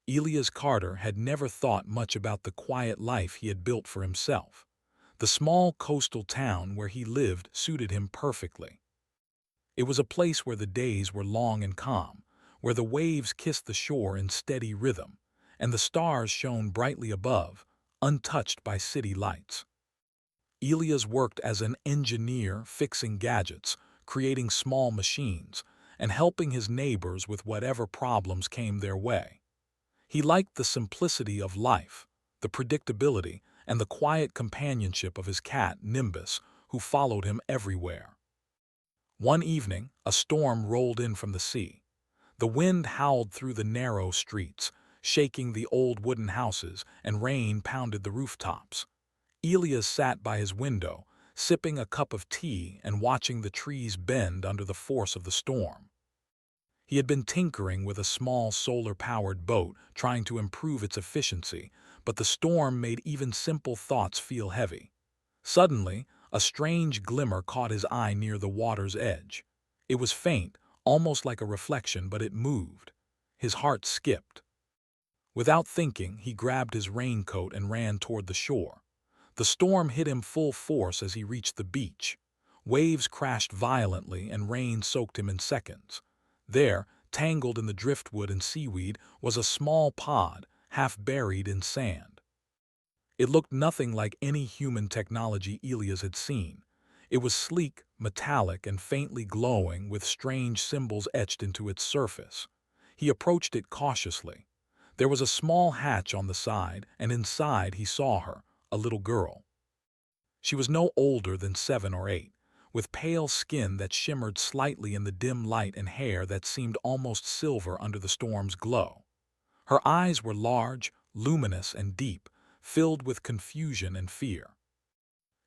Elias Carter had never thought much about the quiet life he had built for himself. The small coastal town where he lived suited him perfectly. It was a place where the days were long and calm, where the waves kissed the shore in steady rhythm, and the stars shone brightly above, untouched by city lights. Elias worked as an engineer, fixing gadgets, creating small machines, and helping his neighbors with whatever problems came their way. He liked the simplicity of life, the predictability, and the quiet companionship of his cat, Nimbus, who followed him everywhere. One evening, a storm rolled in from the sea. The wind howled through the narrow streets, shaking the old wooden houses, and rain pounded the rooftops. Elias sat by his window, sipping a cup of tea and watching the trees bend under the force of the storm. He had been tinkering with a small solar-powered boat, trying to improve its efficiency, but the storm made even simple thoughts feel heavy. Suddenly, a strange glimmer caught his eye near the water's edge. It was faint, almost like a reflection, but it moved. His heart skipped. Without thinking, he grabbed his raincoat and ran toward the shore. The storm hit him full force as he reached the beach. Waves crashed violently and rain soaked him in seconds. There, tangled in the driftwood and seaweed, was a small pod, half buried in sand. It looked nothing like any human technology Elias had seen. It was sleek, metallic, and faintly glowing, with strange symbols etched into its surface. He approached it cautiously. There was a small hatch on the side, and inside he saw her, a little girl. She was no older than 7 or 8. With pale skin that shimmered slightly in the dim light and hair that seemed almost silver under the storm's glow. Her eyes were large, luminous, and deep, filled with confusion and fear.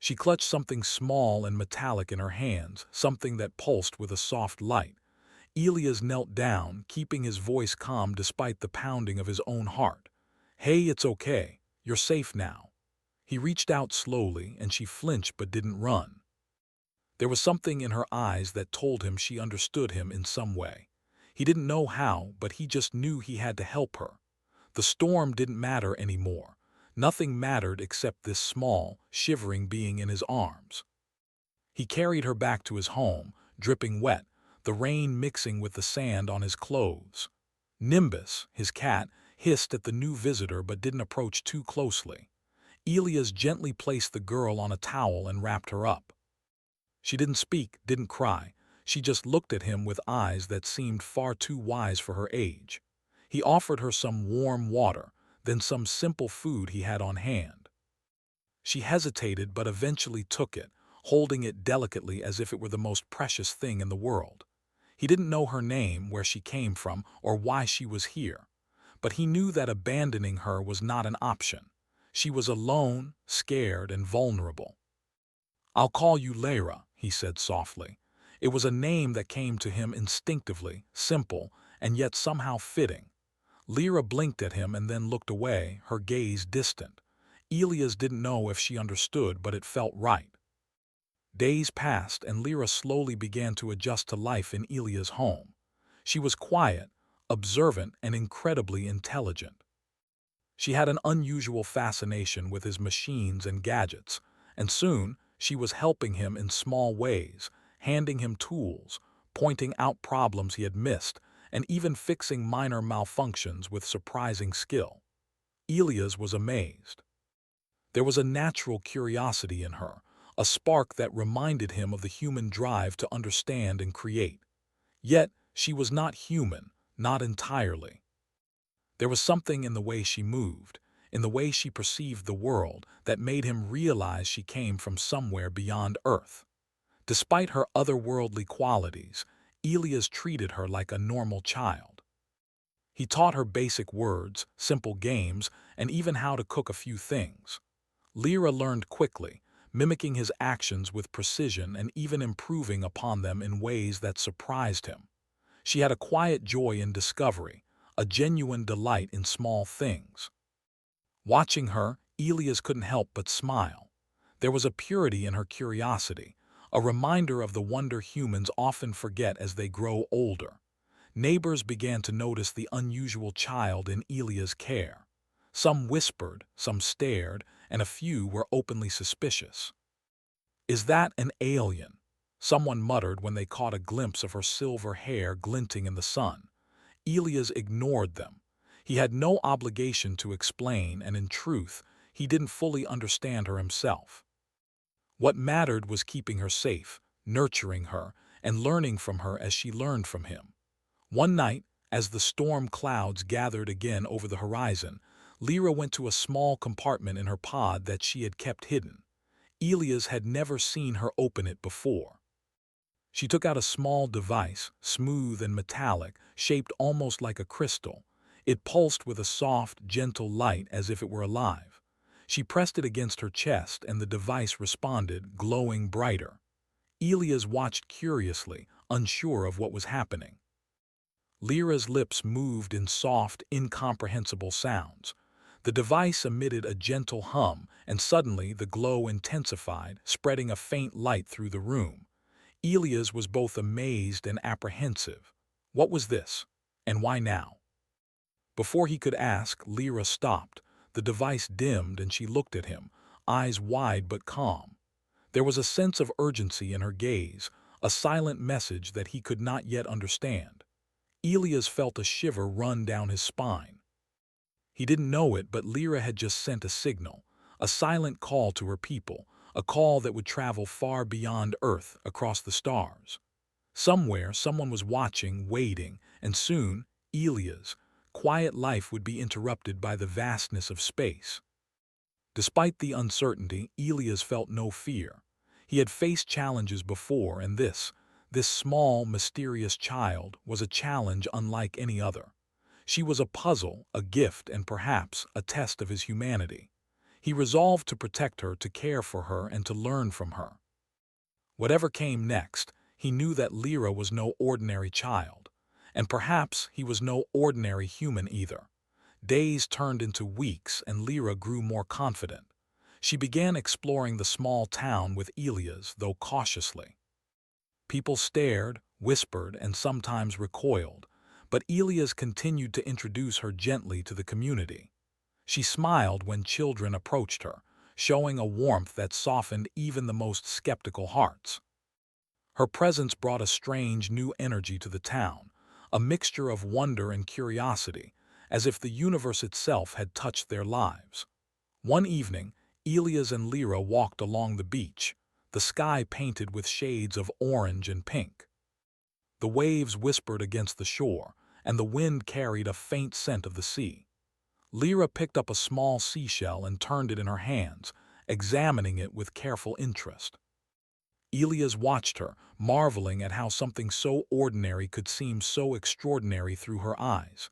She clutched something small and metallic in her hands, something that pulsed with a soft light. Elias knelt down, keeping his voice calm despite the pounding of his own heart. "Hey, it's okay. You're safe now." He reached out slowly, and she flinched but didn't run. There was something in her eyes that told him she understood him in some way. He didn't know how, but he just knew he had to help her. The storm didn't matter anymore. Nothing mattered except this small, shivering being in his arms. He carried her back to his home, dripping wet, the rain mixing with the sand on his clothes. Nimbus, his cat, hissed at the new visitor but didn't approach too closely. Elias gently placed the girl on a towel and wrapped her up. She didn't speak, didn't cry. She just looked at him with eyes that seemed far too wise for her age. He offered her some warm water, then some simple food he had on hand. She hesitated but eventually took it, holding it delicately as if it were the most precious thing in the world. He didn't know her name, where she came from, or why she was here. But he knew that abandoning her was not an option. She was alone, scared, and vulnerable. "I'll call you Lyra," he said softly. It was a name that came to him instinctively, simple, and yet somehow fitting. Lyra blinked at him and then looked away, her gaze distant. Elias didn't know if she understood, but it felt right. Days passed, and Lyra slowly began to adjust to life in Elias' home. She was quiet, observant, and incredibly intelligent. She had an unusual fascination with his machines and gadgets, and soon she was helping him in small ways, handing him tools, pointing out problems he had missed, and even fixing minor malfunctions with surprising skill. Elias was amazed. There was a natural curiosity in her, a spark that reminded him of the human drive to understand and create. Yet, she was not human, not entirely. There was something in the way she moved, in the way she perceived the world, that made him realize she came from somewhere beyond Earth. Despite her otherworldly qualities, Elias treated her like a normal child. He taught her basic words, simple games, and even how to cook a few things. Lyra learned quickly, mimicking his actions with precision and even improving upon them in ways that surprised him. She had a quiet joy in discovery, a genuine delight in small things. Watching her, Elias couldn't help but smile. There was a purity in her curiosity, a reminder of the wonder humans often forget as they grow older. neighbors began to notice the unusual child in Elia's care. Some whispered, some stared, and a few were openly suspicious. "Is that an alien?" someone muttered when they caught a glimpse of her silver hair glinting in the sun. Elias ignored them. He had no obligation to explain, and in truth, he didn't fully understand her himself. What mattered was keeping her safe, nurturing her, and learning from her as she learned from him. One night, as the storm clouds gathered again over the horizon, Lyra went to a small compartment in her pod that she had kept hidden. Elias had never seen her open it before. She took out a small device, smooth and metallic, shaped almost like a crystal. It pulsed with a soft, gentle light as if it were alive. She pressed it against her chest and the device responded, glowing brighter. Elias watched curiously, unsure of what was happening. Lyra's lips moved in soft, incomprehensible sounds. The device emitted a gentle hum, and suddenly the glow intensified, spreading a faint light through the room. Elias was both amazed and apprehensive. What was this? And why now? Before he could ask, Lyra stopped. The device dimmed and she looked at him, eyes wide but calm. There was a sense of urgency in her gaze, a silent message that he could not yet understand. Elias felt a shiver run down his spine. He didn't know it, but Lyra had just sent a signal, a silent call to her people, a call that would travel far beyond Earth, across the stars. Somewhere, someone was watching, waiting, and soon, Elia's quiet life would be interrupted by the vastness of space. Despite the uncertainty, Elias felt no fear. He had faced challenges before, and this small, mysterious child was a challenge unlike any other. She was a puzzle, a gift, and perhaps a test of his humanity. He resolved to protect her, to care for her, and to learn from her. Whatever came next, he knew that Lyra was no ordinary child, and perhaps he was no ordinary human either. Days turned into weeks, and Lyra grew more confident. She began exploring the small town with Elias, though cautiously. People stared, whispered, and sometimes recoiled, but Elias continued to introduce her gently to the community. She smiled when children approached her, showing a warmth that softened even the most skeptical hearts. Her presence brought a strange new energy to the town, a mixture of wonder and curiosity, as if the universe itself had touched their lives. One evening, Elias and Lyra walked along the beach, the sky painted with shades of orange and pink. The waves whispered against the shore, and the wind carried a faint scent of the sea. Lyra picked up a small seashell and turned it in her hands, examining it with careful interest. Elias watched her, marveling at how something so ordinary could seem so extraordinary through her eyes.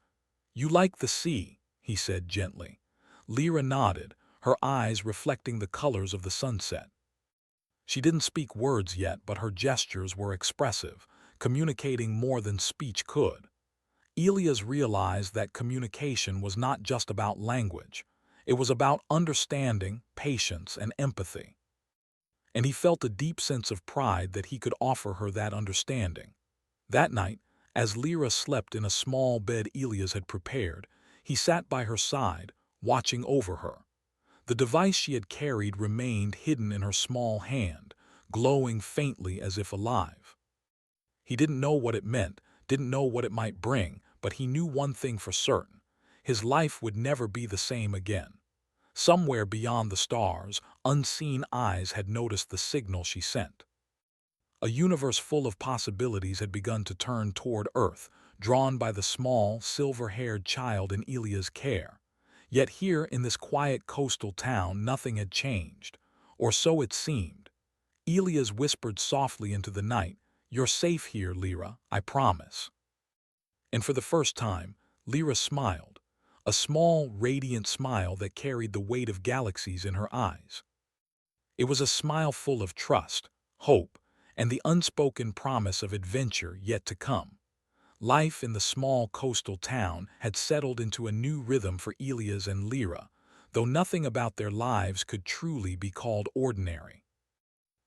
"You like the sea," he said gently. Lyra nodded, her eyes reflecting the colors of the sunset. She didn't speak words yet, but her gestures were expressive, communicating more than speech could. Elias realized that communication was not just about language. It was about understanding, patience, and empathy. And he felt a deep sense of pride that he could offer her that understanding. That night, as Lyra slept in a small bed Elias had prepared, he sat by her side, watching over her. The device she had carried remained hidden in her small hand, glowing faintly as if alive. He didn't know what it meant, didn't know what it might bring, but he knew one thing for certain: his life would never be the same again. Somewhere beyond the stars, unseen eyes had noticed the signal she sent. A universe full of possibilities had begun to turn toward Earth, drawn by the small, silver-haired child in Elia's care. Yet here in this quiet coastal town nothing had changed, or so it seemed. Elias whispered softly into the night, "You're safe here, Lyra, I promise." And for the first time, Lyra smiled, a small, radiant smile that carried the weight of galaxies in her eyes. It was a smile full of trust, hope, and the unspoken promise of adventure yet to come. Life in the small coastal town had settled into a new rhythm for Elias and Lyra, though nothing about their lives could truly be called ordinary.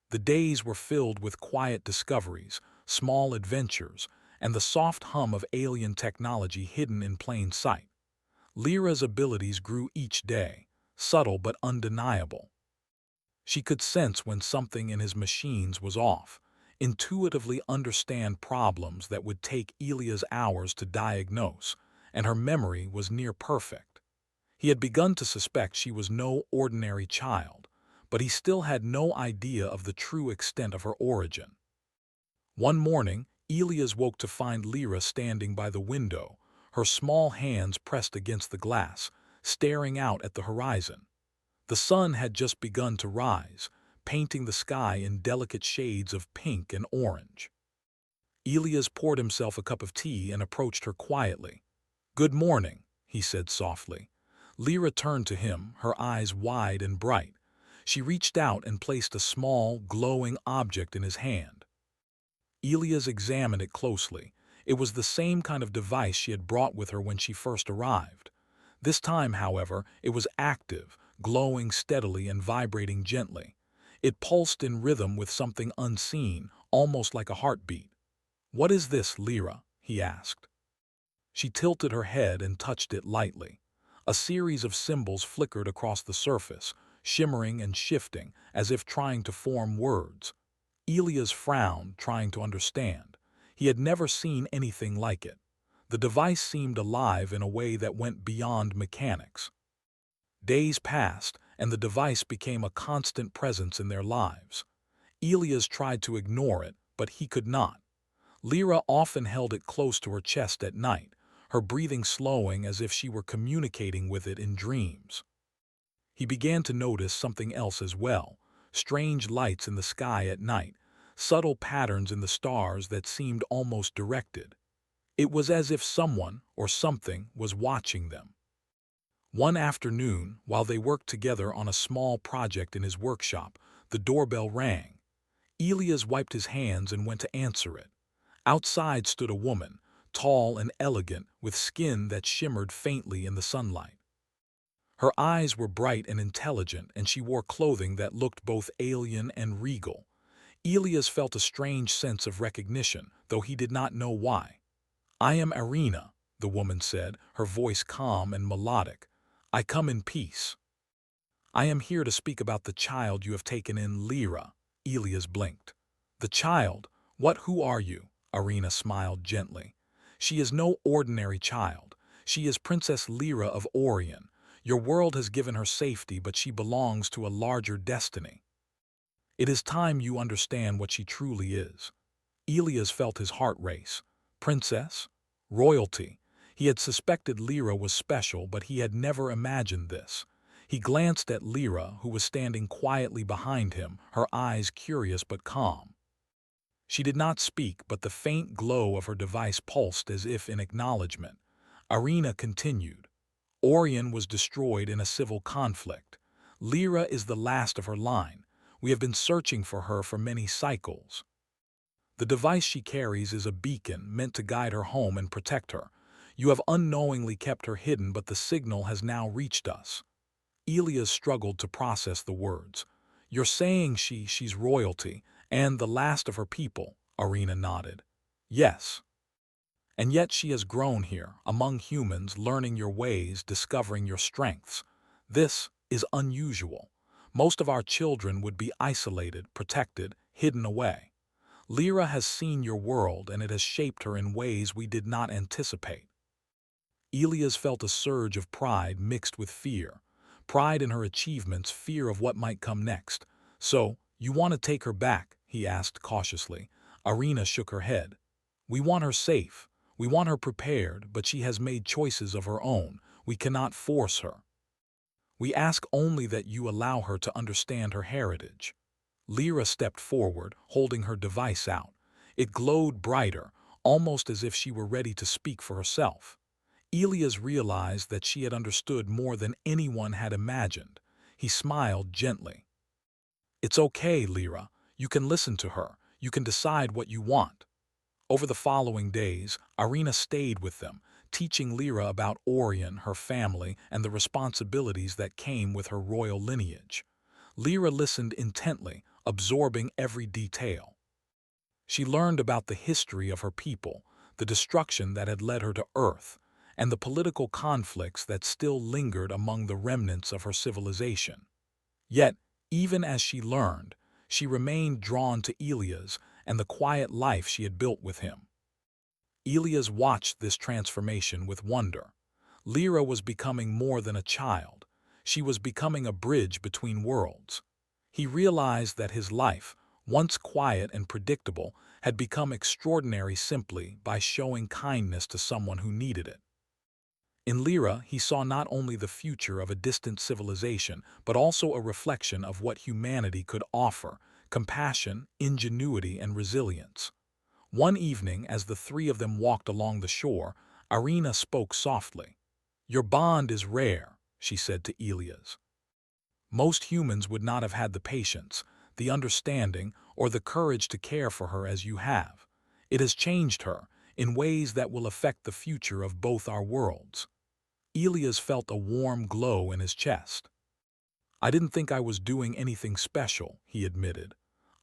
The days were filled with quiet discoveries, small adventures, and the soft hum of alien technology hidden in plain sight. Lyra's abilities grew each day, subtle but undeniable. She could sense when something in his machines was off, intuitively understand problems that would take Elia's hours to diagnose, and her memory was near perfect. He had begun to suspect she was no ordinary child, but he still had no idea of the true extent of her origin. One morning, Elias woke to find Lyra standing by the window, her small hands pressed against the glass, staring out at the horizon. The sun had just begun to rise, painting the sky in delicate shades of pink and orange. Elias poured himself a cup of tea and approached her quietly. "Good morning," he said softly. Lyra turned to him, her eyes wide and bright. She reached out and placed a small, glowing object in his hand. Elias examined it closely. It was the same kind of device she had brought with her when she first arrived. This time, however, it was active, glowing steadily and vibrating gently. It pulsed in rhythm with something unseen, almost like a heartbeat. "What is this, Lyra?" he asked. She tilted her head and touched it lightly. A series of symbols flickered across the surface, shimmering and shifting, as if trying to form words. Elias frowned, trying to understand. He had never seen anything like it. The device seemed alive in a way that went beyond mechanics. Days passed, and the device became a constant presence in their lives. Elias tried to ignore it, but he could not. Lyra often held it close to her chest at night, her breathing slowing as if she were communicating with it in dreams. He began to notice something else as well: strange lights in the sky at night, subtle patterns in the stars that seemed almost directed. It was as if someone or something was watching them. One afternoon, while they worked together on a small project in his workshop, the doorbell rang. Elias wiped his hands and went to answer it. Outside stood a woman, tall and elegant, with skin that shimmered faintly in the sunlight. Her eyes were bright and intelligent, and she wore clothing that looked both alien and regal. Elias felt a strange sense of recognition, though he did not know why. "I am Irina," the woman said, her voice calm and melodic. "I come in peace." "I am here to speak about the child you have taken in, Lyra." Elias blinked. "The child? Who are you?" Irina smiled gently. "She is no ordinary child. She is Princess Lyra of Orphan. Your world has given her safety, but she belongs to a larger destiny. It is time you understand what she truly is." Elias felt his heart race. Princess? Royalty. He had suspected Lyra was special, but he had never imagined this. He glanced at Lyra, who was standing quietly behind him, her eyes curious but calm. She did not speak, but the faint glow of her device pulsed as if in acknowledgement. Irina continued. "Orphan was destroyed in a civil conflict. Lyra is the last of her line. We have been searching for her for many cycles. The device she carries is a beacon meant to guide her home and protect her. You have unknowingly kept her hidden, but the signal has now reached us." Elias struggled to process the words. "You're saying she's royalty, and the last of her people," Irina nodded. "Yes. And yet she has grown here, among humans, learning your ways, discovering your strengths. This is unusual. Most of our children would be isolated, protected, hidden away. Lyra has seen your world, and it has shaped her in ways we did not anticipate." Elias felt a surge of pride mixed with fear. Pride in her achievements, fear of what might come next. "So, you want to take her back?" he asked cautiously. Irina shook her head. "We want her safe. We want her prepared, but she has made choices of her own. We cannot force her. We ask only that you allow her to understand her heritage." Lyra stepped forward, holding her device out. It glowed brighter, almost as if she were ready to speak for herself. Elias realized that she had understood more than anyone had imagined. He smiled gently. "It's okay, Lyra. You can listen to her. You can decide what you want." Over the following days, Irina stayed with them, teaching Lyra about Orphan, her family, and the responsibilities that came with her royal lineage. Lyra listened intently, absorbing every detail. She learned about the history of her people, the destruction that had led her to Earth, and the political conflicts that still lingered among the remnants of her civilization. Yet, even as she learned, she remained drawn to Elias and the quiet life she had built with him. Elias watched this transformation with wonder. Lyra was becoming more than a child. She was becoming a bridge between worlds. He realized that his life, once quiet and predictable, had become extraordinary simply by showing kindness to someone who needed it. In Lyra, he saw not only the future of a distant civilization, but also a reflection of what humanity could offer: compassion, ingenuity, and resilience. One evening, as the three of them walked along the shore, Irina spoke softly. "Your bond is rare," she said to Elias. "Most humans would not have had the patience, the understanding, or the courage to care for her as you have. It has changed her in ways that will affect the future of both our worlds." Elias felt a warm glow in his chest. "I didn't think I was doing anything special," he admitted.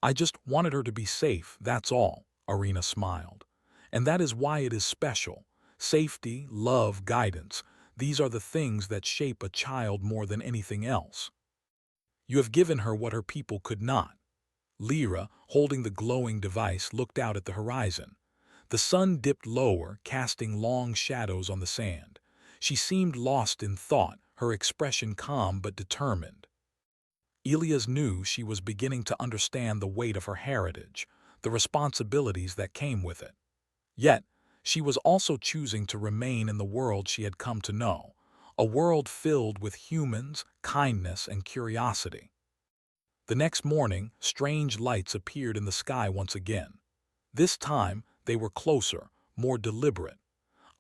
"I just wanted her to be safe, that's all," Irina smiled. "And that is why it is special. Safety, love, guidance, these are the things that shape a child more than anything else. You have given her what her people could not." Lyra, holding the glowing device, looked out at the horizon. The sun dipped lower, casting long shadows on the sand. She seemed lost in thought, her expression calm but determined. Elias knew she was beginning to understand the weight of her heritage, the responsibilities that came with it. Yet, she was also choosing to remain in the world she had come to know, a world filled with humans, kindness, and curiosity. The next morning, strange lights appeared in the sky once again. This time, they were closer, more deliberate.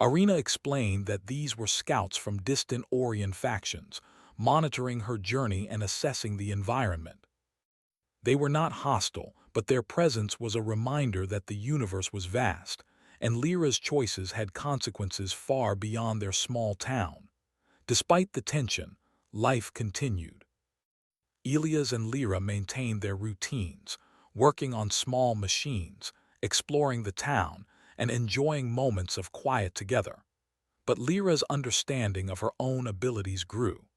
Irina explained that these were scouts from distant Orient factions, monitoring her journey and assessing the environment. They were not hostile, but their presence was a reminder that the universe was vast, and Lyra's choices had consequences far beyond their small town. Despite the tension, life continued. Elias and Lyra maintained their routines, working on small machines, exploring the town, and enjoying moments of quiet together. But Lyra's understanding of her own abilities grew.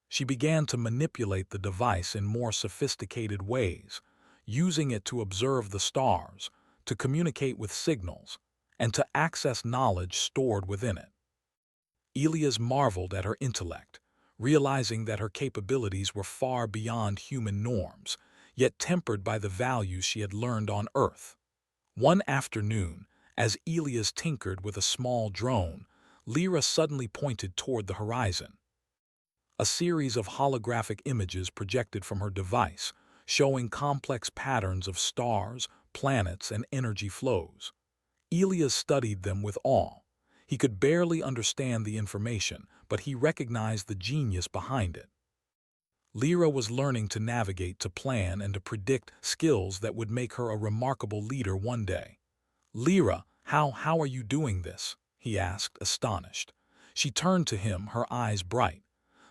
She began to manipulate the device in more sophisticated ways, using it to observe the stars, to communicate with signals, and to access knowledge stored within it. Elias marveled at her intellect, realizing that her capabilities were far beyond human norms, yet tempered by the values she had learned on Earth. One afternoon, as Elias tinkered with a small drone, Lyra suddenly pointed toward the horizon. A series of holographic images projected from her device, showing complex patterns of stars, planets, and energy flows. Elias studied them with awe. He could barely understand the information, but he recognized the genius behind it. Lyra was learning to navigate, to plan, and to predict, skills that would make her a remarkable leader one day. "Lyra, how are you doing this?" he asked, astonished. She turned to him, her eyes bright.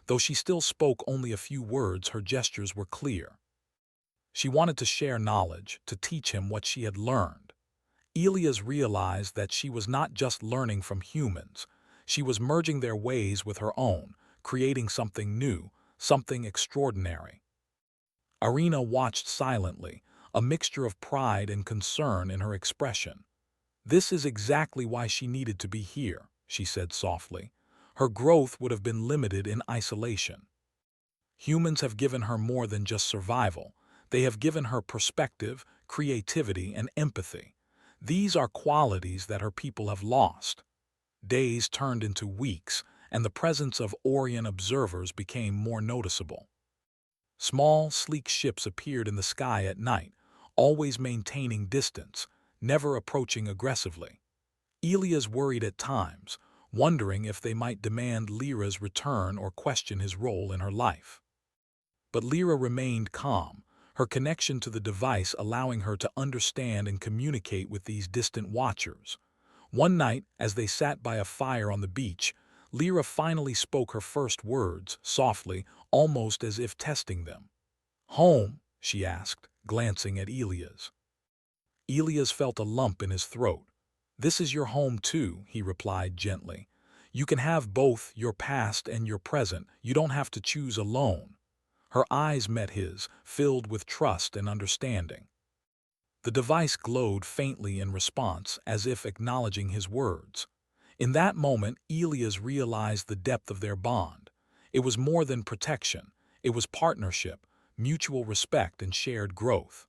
Though she still spoke only a few words, her gestures were clear. She wanted to share knowledge, to teach him what she had learned. Elias realized that she was not just learning from humans. She was merging their ways with her own, creating something new, something extraordinary. Irina watched silently, a mixture of pride and concern in her expression. "This is exactly why she needed to be here," she said softly. "Her growth would have been limited in isolation. Humans have given her more than just survival. They have given her perspective, creativity, and empathy. These are qualities that her people have lost." Days turned into weeks, and the presence of Orient observers became more noticeable. Small, sleek ships appeared in the sky at night, always maintaining distance, never approaching aggressively. Elias worried at times, wondering if they might demand Lyra's return or question his role in her life. But Lyra remained calm, her connection to the device allowing her to understand and communicate with these distant watchers. One night, as they sat by a fire on the beach, Lyra finally spoke her first words, softly, almost as if testing them. "Home?" she asked, glancing at Elias. Elias felt a lump in his throat. "This is your home too," he replied gently. "You can have both your past and your present. You don't have to choose alone." Her eyes met his, filled with trust and understanding. The device glowed faintly in response, as if acknowledging his words. In that moment, Elias realized the depth of their bond. It was more than protection. It was partnership, mutual respect, and shared growth.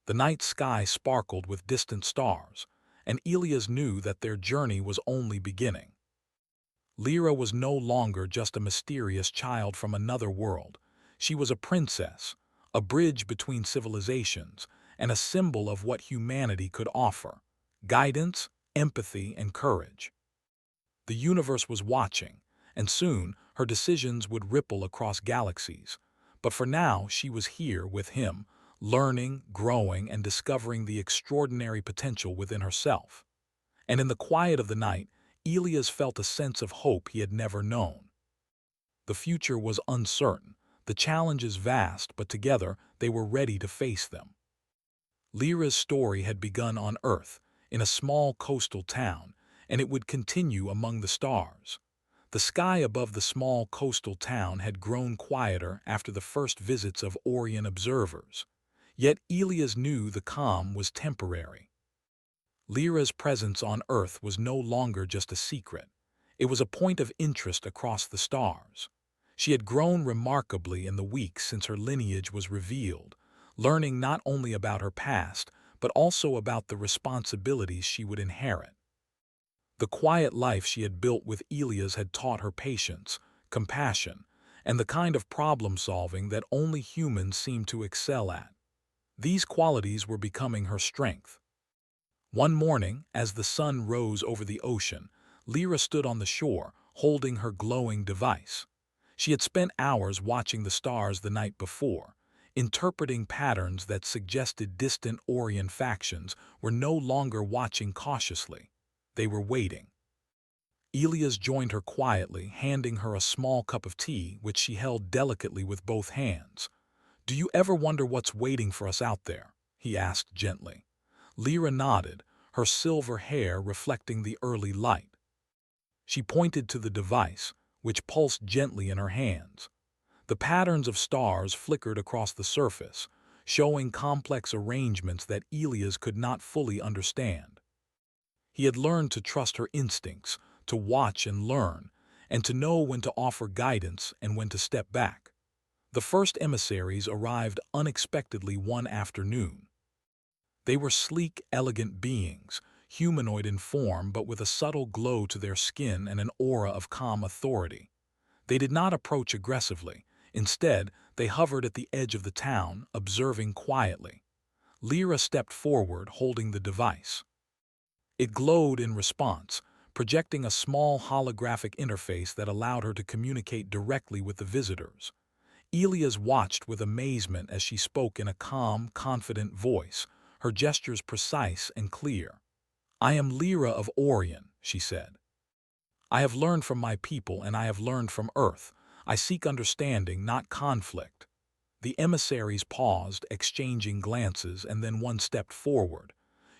The night sky sparkled with distant stars, and Elias knew that their journey was only beginning. Lyra was no longer just a mysterious child from another world. She was a princess, a bridge between civilizations, and a symbol of what humanity could offer: guidance, empathy, and courage. The universe was watching, and soon her decisions would ripple across galaxies. But for now, she was here with him, learning, growing, and discovering the extraordinary potential within herself. And in the quiet of the night, Elias felt a sense of hope he had never known. The future was uncertain, the challenges vast, but together they were ready to face them. Lyra's story had begun on Earth, in a small coastal town, and it would continue among the stars. The sky above the small coastal town had grown quieter after the first visits of Orion observers. Yet Elias knew the calm was temporary. Lyra's presence on Earth was no longer just a secret. It was a point of interest across the stars. She had grown remarkably in the weeks since her lineage was revealed, learning not only about her past, but also about the responsibilities she would inherit. The quiet life she had built with Elias had taught her patience, compassion, and the kind of problem-solving that only humans seem to excel at. These qualities were becoming her strength. One morning, as the sun rose over the ocean, Lyra stood on the shore, holding her glowing device. She had spent hours watching the stars the night before, interpreting patterns that suggested distant Orion factions were no longer watching cautiously. They were waiting. Elias joined her quietly, handing her a small cup of tea, which she held delicately with both hands. "Do you ever wonder what's waiting for us out there?" he asked gently. Lyra nodded, her silver hair reflecting the early light. She pointed to the device, which pulsed gently in her hands. The patterns of stars flickered across the surface, showing complex arrangements that Elias could not fully understand. He had learned to trust her instincts, to watch and learn, and to know when to offer guidance and when to step back. The first emissaries arrived unexpectedly one afternoon. They were sleek, elegant beings, humanoid in form but with a subtle glow to their skin and an aura of calm authority. They did not approach aggressively. Instead, they hovered at the edge of the town, observing quietly. Lyra stepped forward, holding the device. It glowed in response, projecting a small holographic interface that allowed her to communicate directly with the visitors. Elias watched with amazement as she spoke in a calm, confident voice, her gestures precise and clear. "I am Lyra of Orion," she said. "I have learned from my people and I have learned from Earth. I seek understanding, not conflict." The emissaries paused, exchanging glances, and then one stepped forward.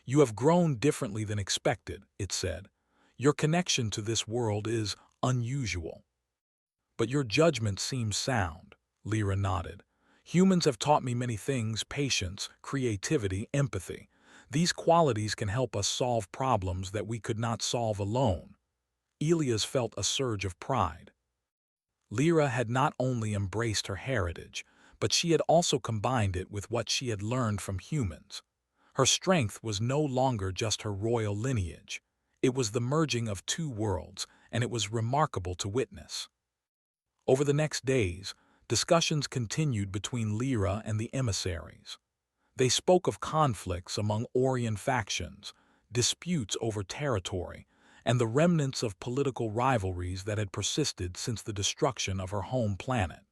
"You have grown differently than expected," it said. "Your connection to this world is unusual. But your judgment seems sound." Lyra nodded. "Humans have taught me many things: patience, creativity, empathy. These qualities can help us solve problems that we could not solve alone." Elias felt a surge of pride. Lyra had not only embraced her heritage, but she had also combined it with what she had learned from humans. Her strength was no longer just her royal lineage. It was the merging of two worlds, and it was remarkable to witness. Over the next days, discussions continued between Lyra and the emissaries. They spoke of conflicts among Orion factions, disputes over territory, and the remnants of political rivalries that had persisted since the destruction of her home planet.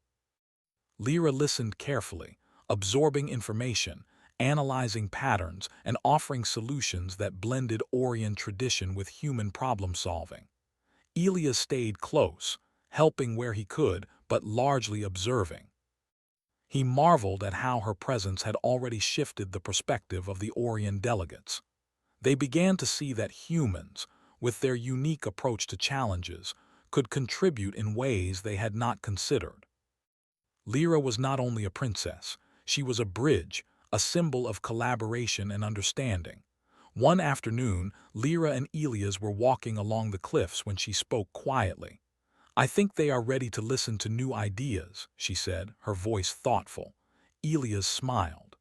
Lyra listened carefully, absorbing information, analyzing patterns, and offering solutions that blended Orion tradition with human problem-solving. Elias stayed close, helping where he could, but largely observing. He marveled at how her presence had already shifted the perspective of the Orion delegates. They began to see that humans, with their unique approach to challenges, could contribute in ways they had not considered. Lyra was not only a princess, she was a bridge, a symbol of collaboration and understanding. One afternoon, Lyra and Elias were walking along the cliffs when she spoke quietly. "I think they are ready to listen to new ideas," she said, her voice thoughtful. Elias smiled.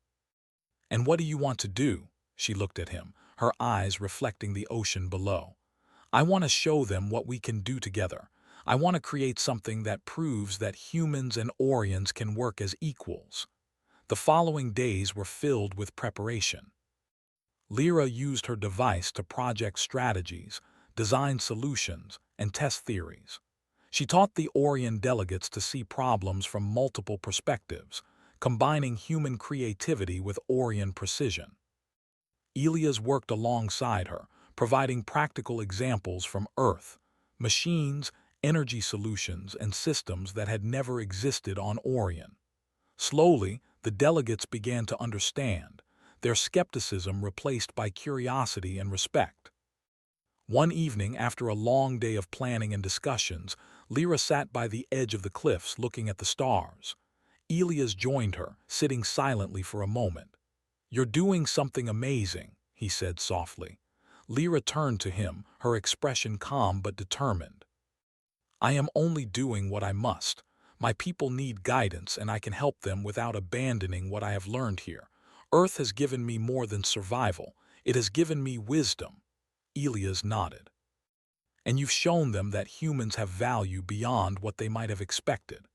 "And what do you want to do?" She looked at him, her eyes reflecting the ocean below. "I want to show them what we can do together. I want to create something that proves that humans and Orions can work as equals." The following days were filled with preparation. Lyra used her device to project strategies, design solutions, and test theories. She taught the Orion delegates to see problems from multiple perspectives, combining human creativity with Orion precision. Elias worked alongside her, providing practical examples from Earth, machines, energy solutions, and systems that had never existed on Orion. Slowly, the delegates began to understand, their skepticism replaced by curiosity and respect. One evening, after a long day of planning and discussions, Lyra sat by the edge of the cliffs looking at the stars. Elias joined her, sitting silently for a moment. "You're doing something amazing," he said softly. Lyra turned to him, her expression calm but determined. "I am only doing what I must. My people need guidance, and I can help them without abandoning what I have learned here. Earth has given me more than survival. It has given me wisdom." Elias nodded. "And you've shown them that humans have value beyond what they might have expected."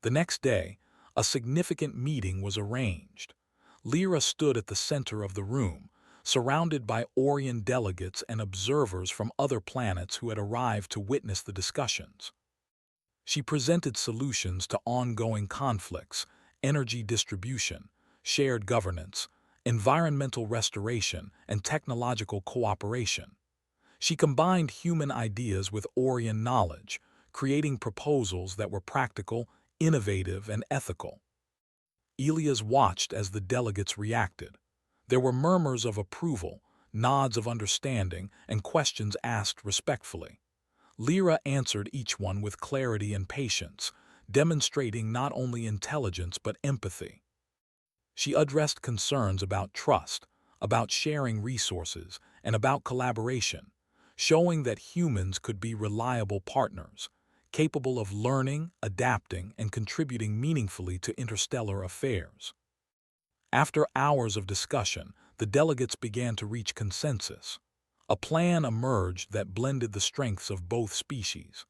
The next day, a significant meeting was arranged. Lyra stood at the center of the room, surrounded by Orion delegates and observers from other planets who had arrived to witness the discussions. She presented solutions to ongoing conflicts, energy distribution, shared governance, environmental restoration, and technological cooperation. She combined human ideas with Orion knowledge, creating proposals that were practical, innovative, and ethical. Elias watched as the delegates reacted. There were murmurs of approval, nods of understanding, and questions asked respectfully. Lyra answered each one with clarity and patience, demonstrating not only intelligence but empathy. She addressed concerns about trust, about sharing resources, and about collaboration, showing that humans could be reliable partners, capable of learning, adapting, and contributing meaningfully to interstellar affairs. After hours of discussion, the delegates began to reach consensus. A plan emerged that blended the strengths of both species.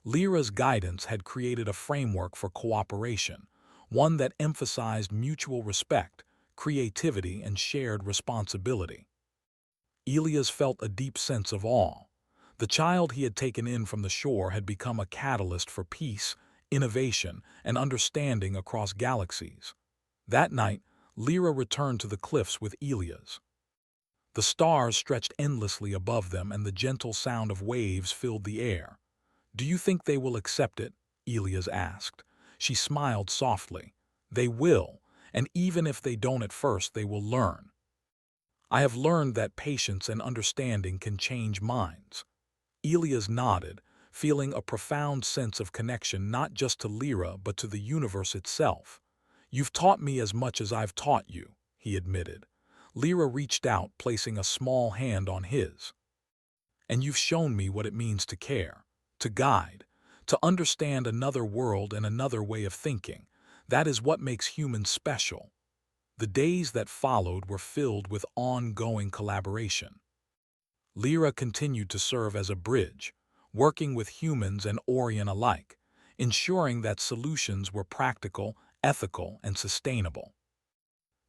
Lyra's guidance had created a framework for cooperation, one that emphasized mutual respect, creativity, and shared responsibility. Elias felt a deep sense of awe. The child he had taken in from the shore had become a catalyst for peace, innovation, and understanding across galaxies. That night, Lyra returned to the cliffs with Elias. The stars stretched endlessly above them, and the gentle sound of waves filled the air. "Do you think they will accept it?" Elias asked. She smiled softly. "They will, and even if they don't at first, they will learn. I have learned that patience and understanding can change minds." Elias nodded, feeling a profound sense of connection not just to Lyra but to the universe itself. "You've taught me as much as I've taught you," he admitted. Lyra reached out, placing a small hand on his. "And you've shown me what it means to care, to guide, to understand another world and another way of thinking. That is what makes humans special." The days that followed were filled with ongoing collaboration. Lyra continued to serve as a bridge, working with humans and Orion alike, ensuring that solutions were practical, ethical, and sustainable.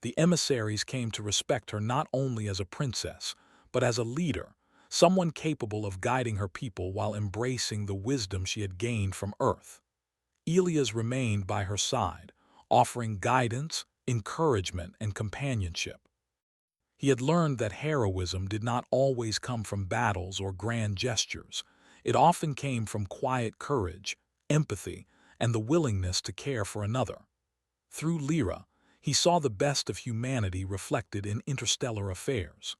The emissaries came to respect her not only as a princess, but as a leader, someone capable of guiding her people while embracing the wisdom she had gained from Earth. Elias remained by her side, offering guidance, encouragement, and companionship. He had learned that heroism did not always come from battles or grand gestures. It often came from quiet courage, empathy, and the willingness to care for another. Through Lyra, he saw the best of humanity reflected in interstellar affairs.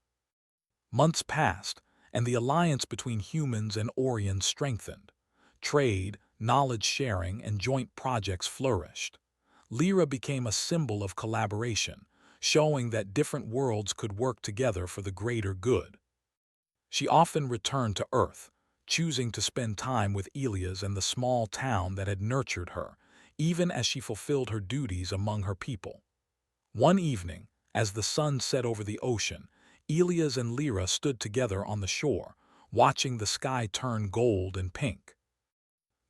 Months passed, and the alliance between humans and Orions strengthened. Trade, knowledge sharing, and joint projects flourished. Lyra became a symbol of collaboration, showing that different worlds could work together for the greater good. She often returned to Earth, choosing to spend time with Elias and the small town that had nurtured her, even as she fulfilled her duties among her people. One evening, as the sun set over the ocean, Elias and Lyra stood together on the shore, watching the sky turn gold and pink.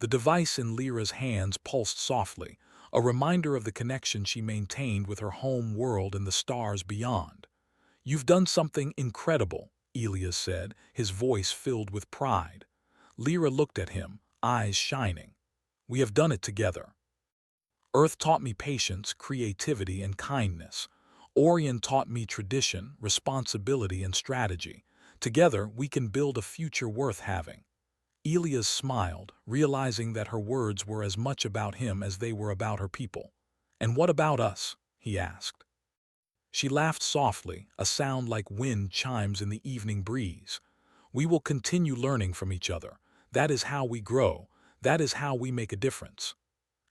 The device in Lyra's hands pulsed softly, a reminder of the connection she maintained with her home world and the stars beyond. "You've done something incredible," Elias said, his voice filled with pride. Lyra looked at him, eyes shining. "We have done it together. Earth taught me patience, creativity, and kindness. Orion taught me tradition, responsibility, and strategy. Together, we can build a future worth having." Elias smiled, realizing that her words were as much about him as they were about her people. "And what about us?" he asked. She laughed softly, a sound like wind chimes in the evening breeze. "We will continue learning from each other. That is how we grow. That is how we make a difference."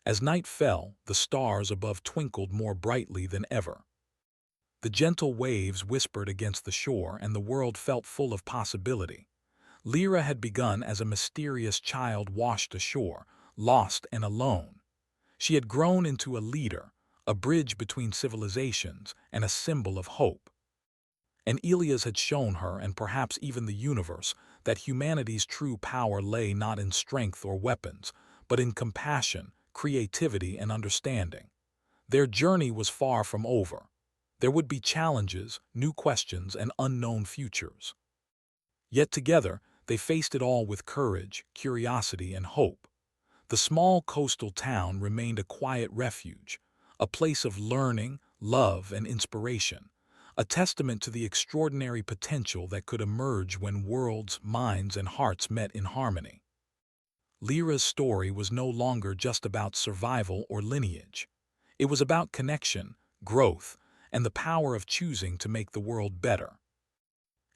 As night fell, the stars above twinkled more brightly than ever. The gentle waves whispered against the shore, and the world felt full of possibility. Lyra had begun as a mysterious child washed ashore, lost and alone. She had grown into a leader, a bridge between civilizations, and a symbol of hope. And Elias had shown her, and perhaps even the universe, that humanity's true power lay not in strength or weapons, but in compassion, creativity, and understanding. Their journey was far from over. There would be challenges, new questions, and unknown futures. Yet together, they faced it all with courage, curiosity, and hope. The small coastal town remained a quiet refuge, a place of learning, love, and inspiration, a testament to the extraordinary potential that could emerge when worlds, minds, and hearts met in harmony. Lyra's story was no longer just about survival or lineage. It was about connection, growth, and the power of choosing to make the world better.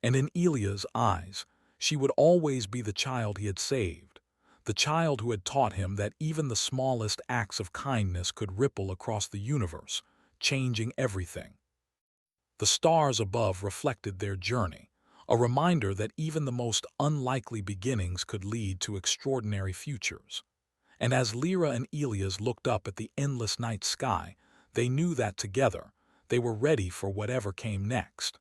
And in Elias's eyes, she would always be the child he had saved, the child who had taught him that even the smallest acts of kindness could ripple across the universe, changing everything. The stars above reflected their journey, a reminder that even the most unlikely beginnings could lead to extraordinary futures. And as Lyra and Elias looked up at the endless night sky, they knew that together, they were ready for whatever came next.